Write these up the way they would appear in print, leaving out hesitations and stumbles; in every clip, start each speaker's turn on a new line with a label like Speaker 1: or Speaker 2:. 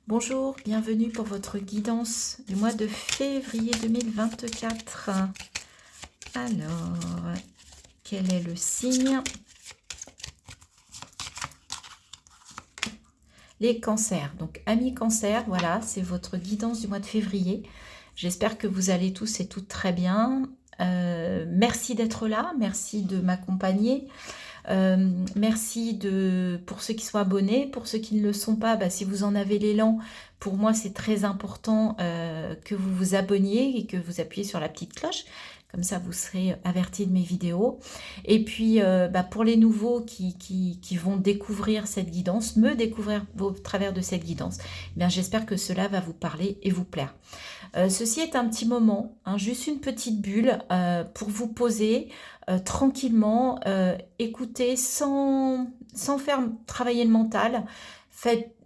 Speaker 1: Bonjour, bienvenue pour votre guidance du mois de février 2024. Alors, quel est le signe? Les cancers. Donc, amis cancers, voilà, c'est votre guidance du mois de février. J'espère que vous allez tous et toutes très bien. Merci d'être là, merci de m'accompagner. Merci pour ceux qui sont abonnés, pour ceux qui ne le sont pas, si vous en avez l'élan, pour moi c'est très important que vous vous abonniez et que vous appuyez sur la petite cloche, comme ça vous serez avertis de mes vidéos. Et puis pour les nouveaux qui vont découvrir cette guidance, me découvrir au travers de cette guidance, j'espère que cela va vous parler et vous plaire. Ceci est un petit moment, juste une petite bulle pour vous poser tranquillement, écoutez sans faire travailler le mental.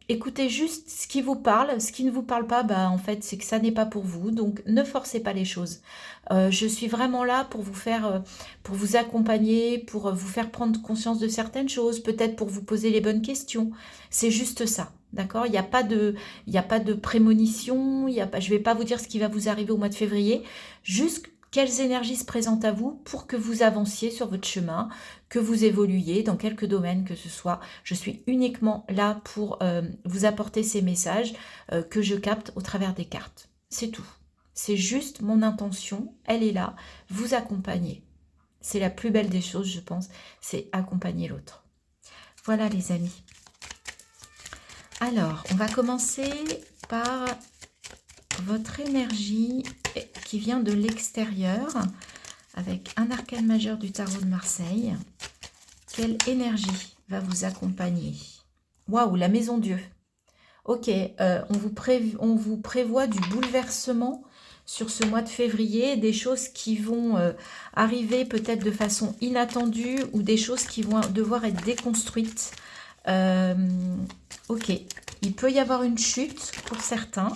Speaker 1: Écoutez juste ce qui vous parle. Ce qui ne vous parle pas, en fait, c'est que ça n'est pas pour vous. Donc, ne forcez pas les choses. Je suis vraiment là pour vous faire, pour vous accompagner, pour vous faire prendre conscience de certaines choses, peut-être pour vous poser les bonnes questions. C'est juste ça. D'accord? Il n'y a pas de prémonition, je ne vais pas vous dire ce qui va vous arriver au mois de février, juste quelles énergies se présentent à vous pour que vous avanciez sur votre chemin, que vous évoluiez dans quelques domaines que ce soit. Je suis uniquement là pour vous apporter ces messages que je capte au travers des cartes. C'est tout. C'est juste mon intention, elle est là, vous accompagner. C'est la plus belle des choses, je pense, c'est accompagner l'autre. Voilà les amis. Alors, on va commencer par votre énergie qui vient de l'extérieur avec un arcane majeur du tarot de Marseille. Quelle énergie va vous accompagner? Waouh, la maison Dieu. Ok, on vous prévoit du bouleversement sur ce mois de février, des choses qui vont arriver peut-être de façon inattendue ou des choses qui vont devoir être déconstruites. Ok, il peut y avoir une chute pour certains.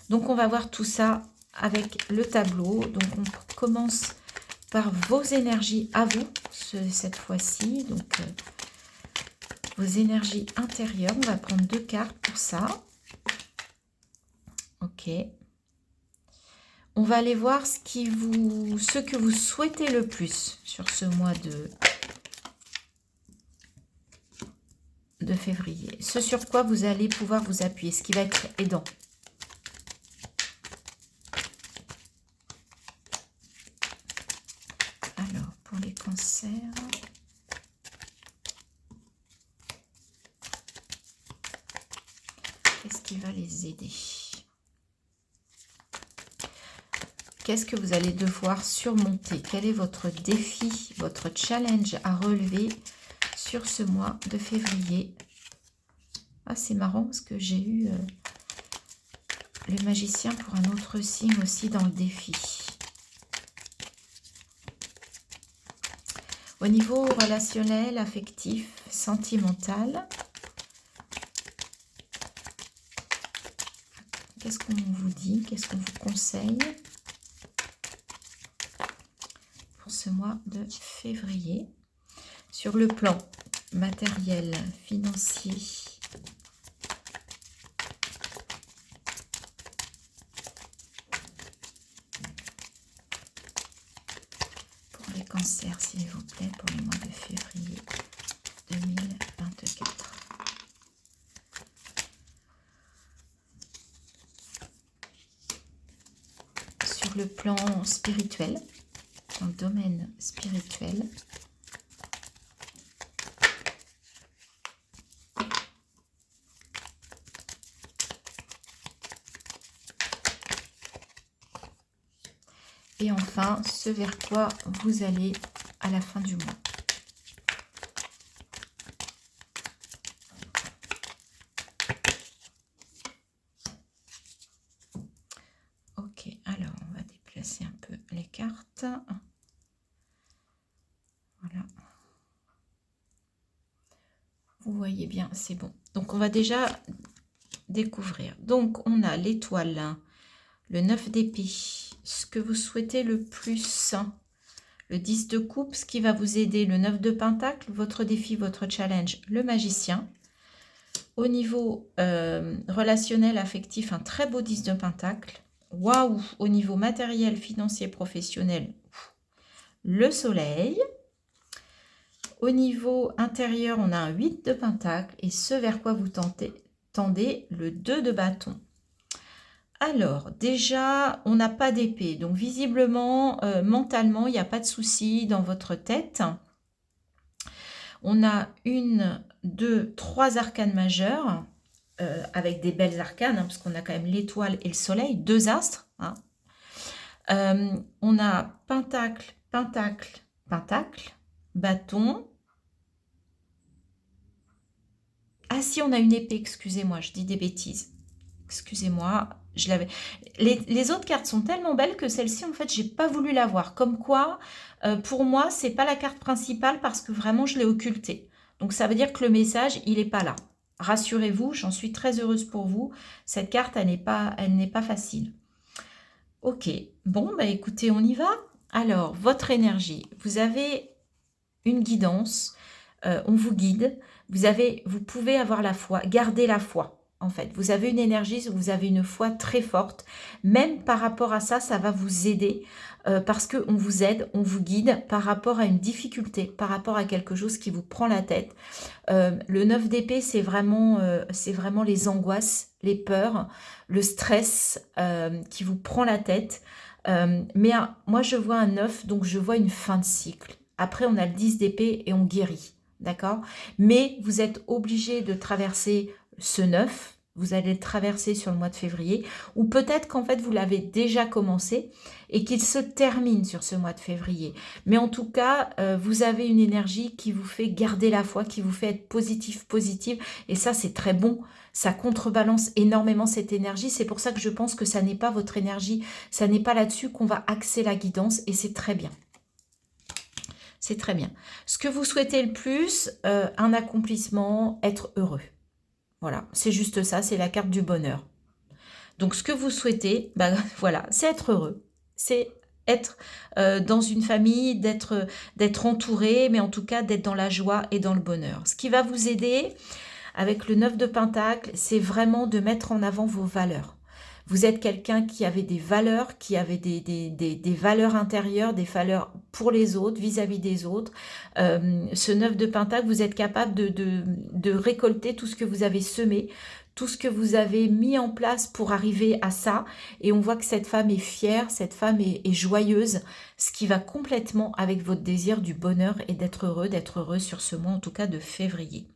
Speaker 1: Donc, on va voir tout ça avec le tableau. Donc, on commence par vos énergies à vous, cette fois-ci. Donc, vos énergies intérieures. On va prendre 2 cartes pour ça. Ok. On va aller voir ce que vous souhaitez le plus sur ce mois de février. Ce sur quoi vous allez pouvoir vous appuyer, ce qui va être aidant. Alors, pour les cancers... Qu'est-ce qui va les aider? Qu'est-ce que vous allez devoir surmonter? Quel est votre défi, votre challenge à relever sur ce mois de février? Ah, c'est marrant parce que j'ai eu le magicien pour un autre signe aussi dans le défi. Au niveau relationnel, affectif, sentimental, qu'est-ce qu'on vous dit? Qu'est-ce qu'on vous conseille pour ce mois de février? Sur le plan matériel, financier, pour les cancers, s'il vous plaît, pour le mois de février 2024. Sur le plan spirituel, dans le domaine spirituel, et enfin, ce vers quoi vous allez à la fin du mois. Ok, alors on va déplacer un peu les cartes. Voilà. Vous voyez bien, c'est bon. Donc, on va déjà découvrir. Donc, on a l'étoile, le 9 d'épée, ce que vous souhaitez le plus, le 10 de coupe, ce qui va vous aider, le 9 de pentacle, votre défi, votre challenge, le magicien. Au niveau relationnel, affectif, un très beau 10 de Pentacle. Waouh! Au niveau matériel, financier, professionnel, le soleil. Au niveau intérieur, on a un 8 de Pentacle et ce vers quoi vous tendez, le 2 de bâton. Alors, déjà, on n'a pas d'épée. Donc, visiblement, mentalement, il n'y a pas de souci dans votre tête. On a 1, 2, 3 arcanes majeures, avec des belles arcanes, hein, parce qu'on a quand même l'étoile et le soleil, 2 astres. Hein. On a pentacle, pentacle, pentacle, bâton. Ah si, on a une épée, excusez-moi, je dis des bêtises. Excusez-moi, je l'avais. Les autres cartes sont tellement belles que celle-ci, en fait, j'ai pas voulu la voir. Comme quoi, pour moi, c'est pas la carte principale parce que vraiment, je l'ai occultée. Donc, ça veut dire que le message, il n'est pas là. Rassurez-vous, j'en suis très heureuse pour vous. Cette carte, elle n'est pas facile. Ok, bon, bah écoutez, on y va. Alors, votre énergie, vous avez une guidance, on vous guide, vous pouvez avoir la foi, garder la foi. En fait, vous avez une énergie, vous avez une foi très forte. Même par rapport à ça, ça va vous aider parce qu'on vous aide, on vous guide par rapport à une difficulté, par rapport à quelque chose qui vous prend la tête. Le 9 d'épée, c'est vraiment les angoisses, les peurs, le stress qui vous prend la tête. Moi, je vois un 9, donc je vois une fin de cycle. Après, on a le 10 d'épée et on guérit. D'accord? Mais vous êtes obligé de traverser ce 9, vous allez le traverser sur le mois de février, ou peut-être qu'en fait vous l'avez déjà commencé et qu'il se termine sur ce mois de février. Mais en tout cas, vous avez une énergie qui vous fait garder la foi, qui vous fait être positive, et ça c'est très bon. Ça contrebalance énormément cette énergie. C'est pour ça que je pense que ça n'est pas votre énergie, ça n'est pas là-dessus qu'on va axer la guidance, et c'est très bien. C'est très bien. Ce que vous souhaitez le plus, un accomplissement, être heureux. Voilà, c'est juste ça, c'est la carte du bonheur. Donc, ce que vous souhaitez, bah, voilà, c'est être heureux. C'est être dans une famille, d'être entouré, mais en tout cas d'être dans la joie et dans le bonheur. Ce qui va vous aider avec le 9 de Pentacle, c'est vraiment de mettre en avant vos valeurs. Vous êtes quelqu'un qui avait des valeurs, qui avait des valeurs intérieures, des valeurs pour les autres, vis-à-vis des autres. Ce 9 de Pentacle, vous êtes capable de récolter tout ce que vous avez semé, tout ce que vous avez mis en place pour arriver à ça. Et on voit que cette femme est fière, cette femme est joyeuse, ce qui va complètement avec votre désir du bonheur et d'être heureux sur ce mois, en tout cas de février.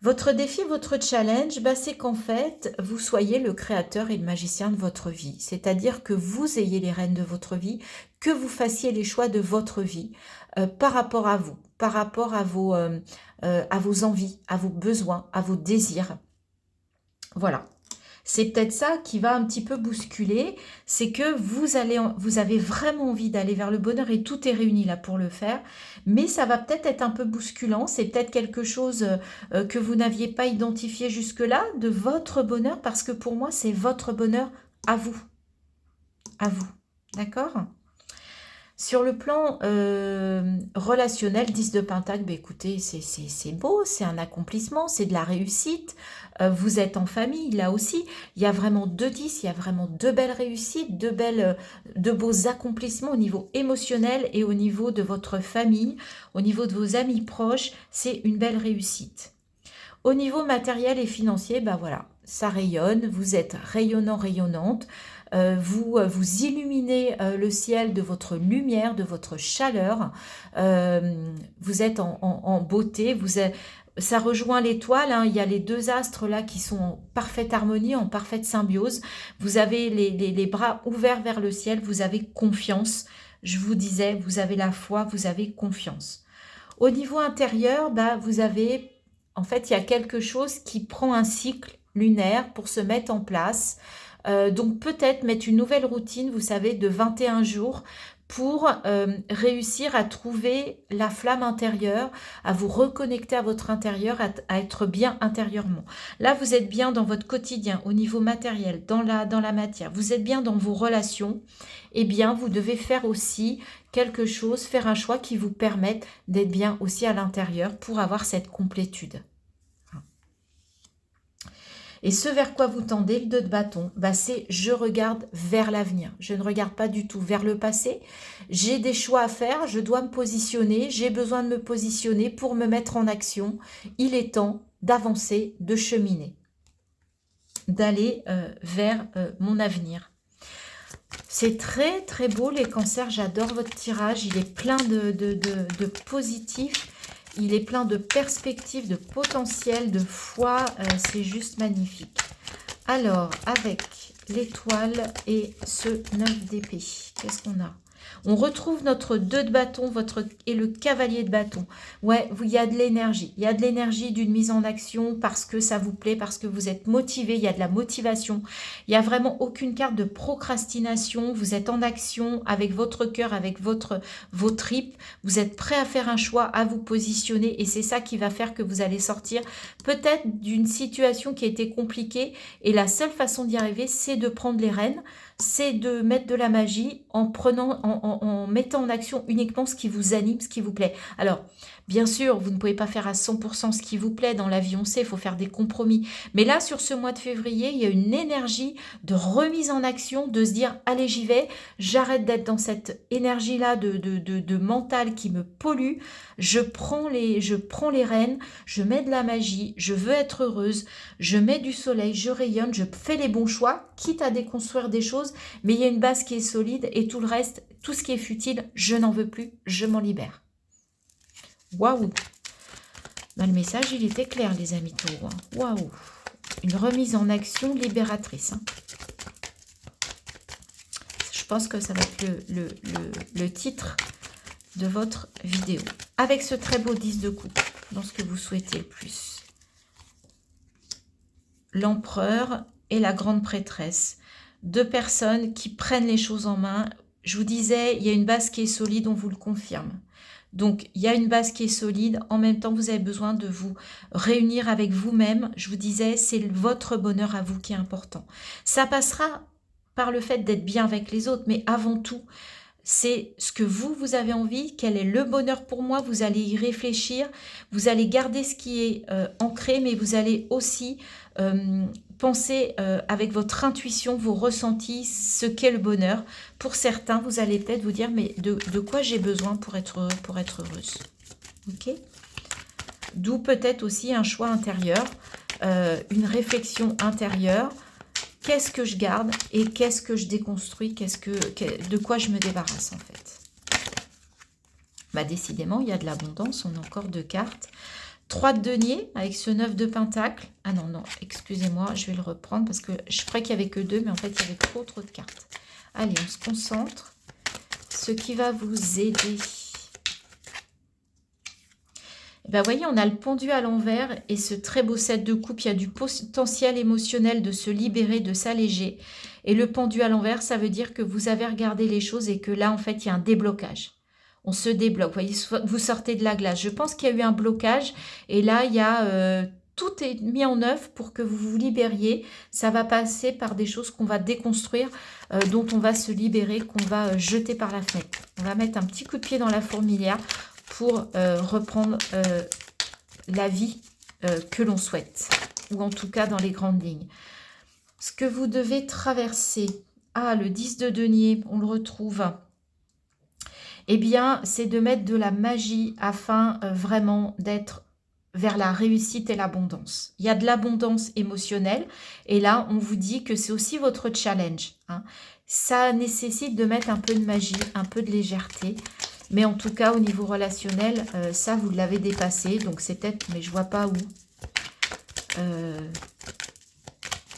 Speaker 1: Votre défi, votre challenge, bah, c'est qu'en fait, vous soyez le créateur et le magicien de votre vie. C'est-à-dire que vous ayez les rênes de votre vie, que vous fassiez les choix de votre vie par rapport à vous, par rapport à vos envies, à vos besoins, à vos désirs. Voilà. C'est peut-être ça qui va un petit peu bousculer, c'est que vous avez vraiment envie d'aller vers le bonheur et tout est réuni là pour le faire, mais ça va peut-être être un peu bousculant, c'est peut-être quelque chose que vous n'aviez pas identifié jusque-là, de votre bonheur, parce que pour moi, c'est votre bonheur à vous, d'accord ? Sur le plan relationnel, 10 de Pentacle, bah écoutez, c'est beau, c'est un accomplissement, c'est de la réussite. Vous êtes en famille, là aussi. Il y a vraiment 2 10, il y a vraiment 2 belles réussites, de beaux accomplissements au niveau émotionnel et au niveau de votre famille, au niveau de vos amis proches. C'est une belle réussite. Au niveau matériel et financier, bah voilà, ça rayonne, vous êtes rayonnant, rayonnante. Vous illuminez le ciel de votre lumière, de votre chaleur. Vous êtes en beauté. Ça rejoint l'étoile. Hein, il y a les 2 astres là qui sont en parfaite harmonie, en parfaite symbiose. Vous avez les bras ouverts vers le ciel. Vous avez confiance. Je vous disais, vous avez la foi, vous avez confiance. Au niveau intérieur, bah, vous avez... En fait, il y a quelque chose qui prend un cycle lunaire pour se mettre en place. Donc peut-être mettre une nouvelle routine, vous savez, de 21 jours pour réussir à trouver la flamme intérieure, à vous reconnecter à votre intérieur, à être bien intérieurement. Là, vous êtes bien dans votre quotidien, au niveau matériel, dans la matière. Vous êtes bien dans vos relations. Eh bien, vous devez faire aussi quelque chose, faire un choix qui vous permette d'être bien aussi à l'intérieur pour avoir cette complétude. Et ce vers quoi vous tendez, le 2 de bâton, bah c'est je regarde vers l'avenir. Je ne regarde pas du tout vers le passé. J'ai des choix à faire, je dois me positionner, j'ai besoin de me positionner pour me mettre en action. Il est temps d'avancer, de cheminer, d'aller vers mon avenir. C'est très très beau les cancers, j'adore votre tirage, il est plein de positifs. Il est plein de perspectives, de potentiel, de foi. C'est juste magnifique. Alors, avec l'étoile et ce 9 d'épée, qu'est-ce qu'on a? On retrouve notre 2 de bâton et le cavalier de bâton. Ouais, il y a de l'énergie. Il y a de l'énergie d'une mise en action parce que ça vous plaît, parce que vous êtes motivé. Il y a de la motivation. Il n'y a vraiment aucune carte de procrastination. Vous êtes en action avec votre cœur, avec vos tripes. Vous êtes prêt à faire un choix, à vous positionner. Et c'est ça qui va faire que vous allez sortir peut-être d'une situation qui a été compliquée. Et la seule façon d'y arriver, c'est de prendre les rênes. C'est de mettre de la magie en mettant en action uniquement ce qui vous anime, ce qui vous plaît. Alors, bien sûr, vous ne pouvez pas faire à 100% ce qui vous plaît. Dans la vie, on sait, il faut faire des compromis. Mais là, sur ce mois de février, il y a une énergie de remise en action, de se dire, allez, j'y vais. J'arrête d'être dans cette énergie-là de mental qui me pollue. Je prends les rênes, je mets de la magie, je veux être heureuse, je mets du soleil, je rayonne, je fais les bons choix, quitte à déconstruire des choses, mais il y a une base qui est solide et tout le reste, tout ce qui est futile, je n'en veux plus, je m'en libère. Waouh! Ben, le message, il était clair, les amis taureaux. Waouh! Une remise en action libératrice. Hein. Je pense que ça va être le titre de votre vidéo. Avec ce très beau 10 de coupe, dans ce que vous souhaitez le plus. L'empereur et la grande prêtresse. Deux personnes qui prennent les choses en main. Je vous disais, il y a une base qui est solide, on vous le confirme. Donc, il y a une base qui est solide. En même temps, vous avez besoin de vous réunir avec vous-même. Je vous disais, c'est votre bonheur à vous qui est important. Ça passera par le fait d'être bien avec les autres, mais avant tout, c'est ce que vous avez envie, quel est le bonheur pour moi, vous allez y réfléchir, vous allez garder ce qui est ancré, mais vous allez aussi penser avec votre intuition, vos ressentis, ce qu'est le bonheur. Pour certains, vous allez peut-être vous dire, mais de quoi j'ai besoin pour être heureux, pour être heureuse. Ok ? D'où peut-être aussi un choix intérieur, une réflexion intérieure. Qu'est-ce que je garde et qu'est-ce que je déconstruis, de quoi je me débarrasse en fait. Bah, décidément, il y a de l'abondance, on a encore 2 cartes. 3 de denier avec ce 9 de pentacle. Ah non, non, excusez-moi, je vais le reprendre parce que je croyais qu'il n'y avait que 2, mais en fait, il y avait trop de cartes. Allez, on se concentre. Ce qui va vous aider. Ben voyez, on a le pendu à l'envers et ce très beau 7 de coupe, il y a du potentiel émotionnel de se libérer, de s'alléger. Et le pendu à l'envers, ça veut dire que vous avez regardé les choses et que là, en fait, il y a un déblocage. On se débloque. Vous voyez, vous sortez de la glace. Je pense qu'il y a eu un blocage et là, il y a... tout est mis en œuvre pour que vous vous libériez. Ça va passer par des choses qu'on va déconstruire, dont on va se libérer, qu'on va jeter par la fenêtre. On va mettre un petit coup de pied dans la fourmilière pour reprendre la vie que l'on souhaite, ou en tout cas dans les grandes lignes. Ce que vous devez traverser, le 10 de denier, on le retrouve, eh bien, c'est de mettre de la magie afin vraiment d'être vers la réussite et l'abondance. Il y a de l'abondance émotionnelle, et là, on vous dit que c'est aussi votre challenge. Hein. Ça nécessite de mettre un peu de magie, un peu de légèreté, mais en tout cas, au niveau relationnel, ça, vous l'avez dépassé. Donc, c'est peut-être, mais je ne vois pas où.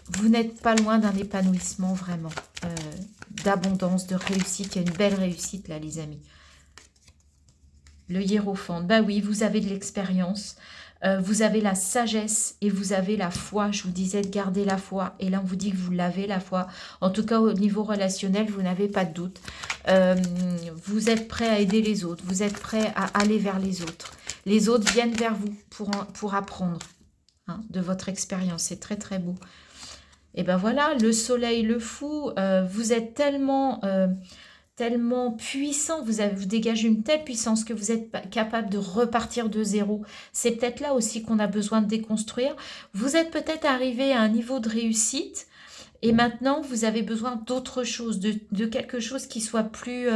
Speaker 1: Vous n'êtes pas loin d'un épanouissement, vraiment. D'abondance, de réussite. Il y a une belle réussite, là, les amis. Le hiérophant. Bah oui, vous avez de l'expérience. Vous avez la sagesse et vous avez la foi. Je vous disais de garder la foi. Et là, on vous dit que vous l'avez, la foi. En tout cas, au niveau relationnel, vous n'avez pas de doute. Vous êtes prêt à aider les autres. Vous êtes prêt à aller vers les autres. Les autres viennent vers vous pour apprendre de votre expérience. C'est très, très beau. Et ben voilà, le soleil, le fou. Vous êtes tellement tellement puissant, vous dégagez une telle puissance que vous êtes capable de repartir de zéro. C'est peut-être là aussi qu'on a besoin de déconstruire. Vous êtes peut-être arrivé à un niveau de réussite et maintenant vous avez besoin d'autre chose, de quelque chose qui soit plus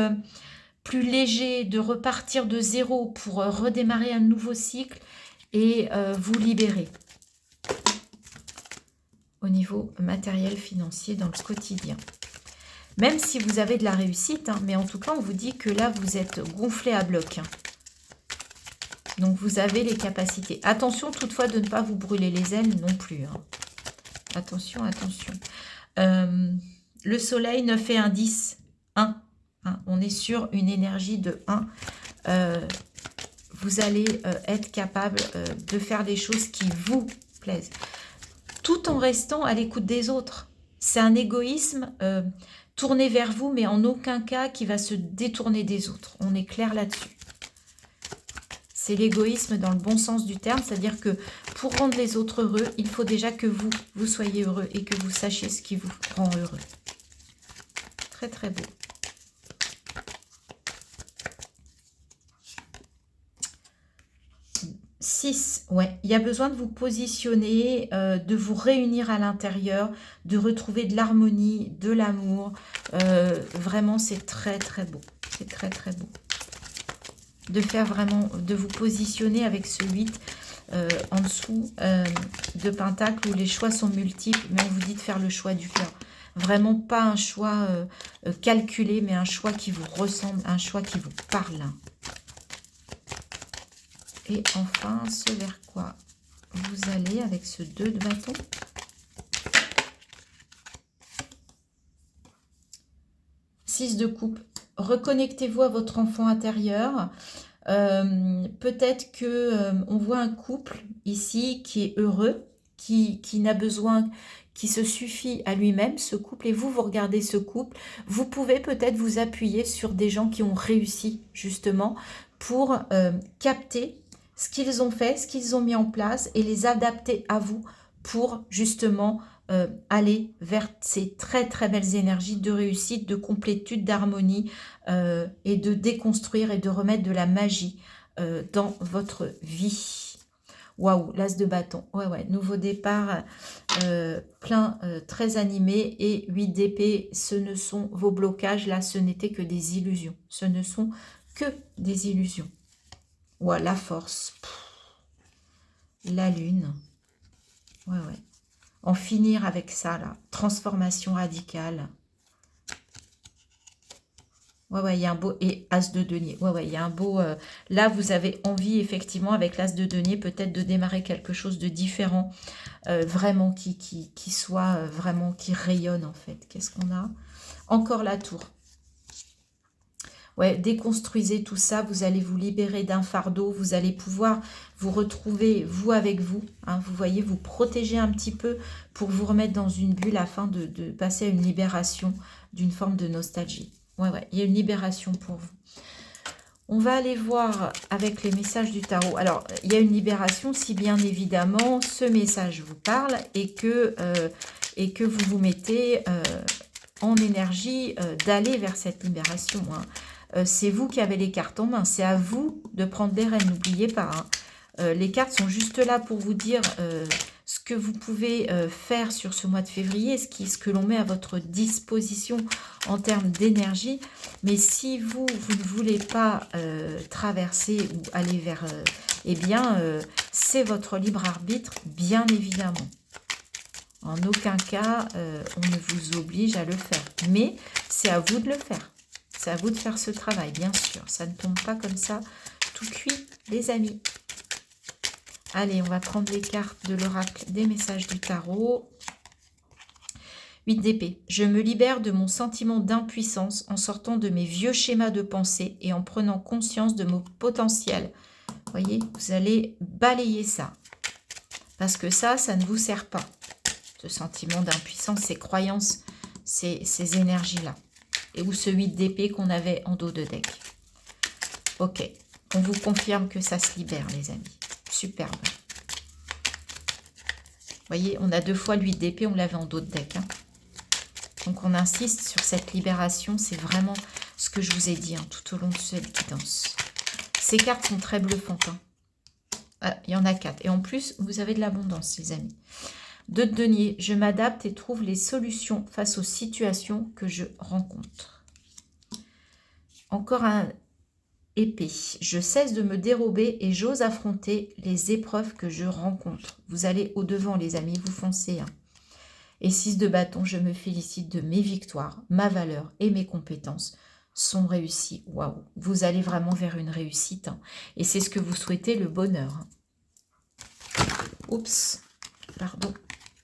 Speaker 1: léger, de repartir de zéro pour redémarrer un nouveau cycle et vous libérer au niveau matériel, financier, dans le quotidien. Même si vous avez de la réussite, hein, mais en tout cas, on vous dit que là, vous êtes gonflé à bloc. Hein. Donc, vous avez les capacités. Attention toutefois de ne pas vous brûler les ailes non plus. Hein. Attention, attention. Le soleil 9 et 1, 10. 1. On est sur une énergie de 1. Vous allez être capable de faire des choses qui vous plaisent. Tout en restant à l'écoute des autres. C'est un égoïsme tourné vers vous, mais en aucun cas qui va se détourner des autres. On est clair là-dessus. C'est l'égoïsme dans le bon sens du terme, c'est-à-dire que pour rendre les autres heureux, il faut déjà que vous soyez heureux et que vous sachiez ce qui vous rend heureux. Très très beau. Ouais, il y a besoin de vous positionner, de vous réunir à l'intérieur, de retrouver de l'harmonie, de l'amour. Vraiment, c'est très très beau. C'est très très beau. De faire vraiment, de vous positionner avec ce 8 en dessous de Pentacle où les choix sont multiples, mais on vous dit de faire le choix du cœur. Vraiment pas un choix calculé, mais un choix qui vous ressemble, un choix qui vous parle. Et enfin, ce vers quoi vous allez avec ce 2 de bâton. Six de coupe. Reconnectez-vous à votre enfant intérieur. Peut-être que on voit un couple ici qui est heureux, qui n'a besoin, qui se suffit à lui-même, ce couple, et vous regardez ce couple. Vous pouvez peut-être vous appuyer sur des gens qui ont réussi justement pour capter ce qu'ils ont fait, ce qu'ils ont mis en place et les adapter à vous pour justement aller vers ces très très belles énergies de réussite, de complétude, d'harmonie et de déconstruire et de remettre de la magie dans votre vie. Waouh, l'as de bâton. Ouais, nouveau départ plein, très animé et 8 d'épée, ce ne sont vos blocages, là ce n'était que des illusions. Ce ne sont que des illusions. Ouais, la force. La lune. Ouais. En finir avec ça, là. Transformation radicale. Ouais, il y a un beau... Et as de denier. Ouais, il y a un beau... là, vous avez envie, effectivement, avec l'as de denier, peut-être de démarrer quelque chose de différent. Vraiment, qui soit... vraiment, qui rayonne, en fait. Qu'est-ce qu'on a? Encore la tour. Ouais, déconstruisez tout ça, vous allez vous libérer d'un fardeau, vous allez pouvoir vous retrouver, vous avec vous, hein, vous voyez, vous protéger un petit peu pour vous remettre dans une bulle afin de passer à une libération d'une forme de nostalgie. Ouais, il y a une libération pour vous. On va aller voir avec les messages du tarot. Alors, il y a une libération si bien évidemment ce message vous parle et que vous vous mettez en énergie d'aller vers cette libération, hein. C'est vous qui avez les cartes en main. C'est à vous de prendre les rênes. N'oubliez pas. Hein. Les cartes sont juste là pour vous dire ce que vous pouvez faire sur ce mois de février, ce que l'on met à votre disposition en termes d'énergie. Mais si vous ne voulez pas traverser ou aller vers... c'est votre libre arbitre, bien évidemment. En aucun cas, on ne vous oblige à le faire. Mais c'est à vous de le faire. C'est à vous de faire ce travail, bien sûr. Ça ne tombe pas comme ça, tout cuit, les amis. Allez, on va prendre les cartes de l'oracle des messages du tarot. 8 d'épée. Je me libère de mon sentiment d'impuissance en sortant de mes vieux schémas de pensée et en prenant conscience de mon potentiel. Vous voyez, vous allez balayer ça. Parce que ça ne vous sert pas. Ce sentiment d'impuissance, ces croyances, ces énergies-là. Et ou ce 8 d'épée qu'on avait en dos de deck. Ok, on vous confirme que ça se libère, les amis. Superbe. Vous voyez, on a 2 fois le 8 d'épée, on l'avait en dos de deck. Hein. Donc on insiste sur cette libération, c'est vraiment ce que je vous ai dit hein, tout au long de cette guidance. Ces cartes sont très bluffantes. Hein. Ah, il y en a 4. Et en plus, vous avez de l'abondance, les amis. 2 de denier. Je m'adapte et trouve les solutions face aux situations que je rencontre. Encore un épée. Je cesse de me dérober et j'ose affronter les épreuves que je rencontre. Vous allez au-devant, les amis. Vous foncez. Hein. Et 6 de bâton. Je me félicite de mes victoires, ma valeur et mes compétences sont réussies. Waouh, vous allez vraiment vers une réussite. Hein. Et c'est ce que vous souhaitez, le bonheur. Oups, pardon,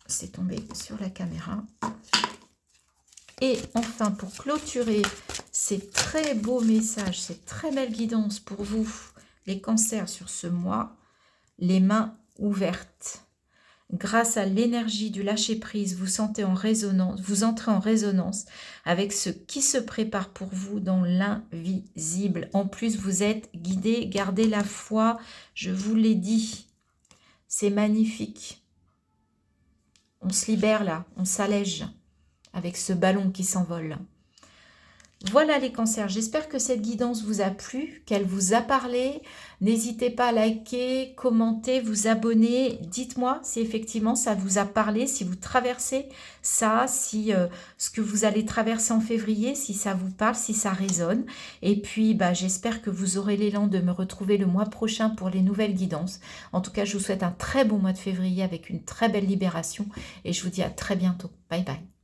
Speaker 1: c'est tombé sur la caméra. Et enfin, pour clôturer ces très beaux messages, cette très belle guidance pour vous, les cancers sur ce mois, les mains ouvertes. Grâce à l'énergie du lâcher-prise, vous entrez en résonance avec ce qui se prépare pour vous dans l'invisible. En plus, vous êtes guidé, gardez la foi, je vous l'ai dit. C'est magnifique. On se libère là, on s'allège avec ce ballon qui s'envole. Voilà les cancers, j'espère que cette guidance vous a plu, qu'elle vous a parlé. N'hésitez pas à liker, commenter, vous abonner. Dites-moi si effectivement ça vous a parlé, si vous traversez ça, si ce que vous allez traverser en février, si ça vous parle, si ça résonne. Et puis j'espère que vous aurez l'élan de me retrouver le mois prochain pour les nouvelles guidances. En tout cas, je vous souhaite un très bon mois de février avec une très belle libération et je vous dis à très bientôt. Bye bye.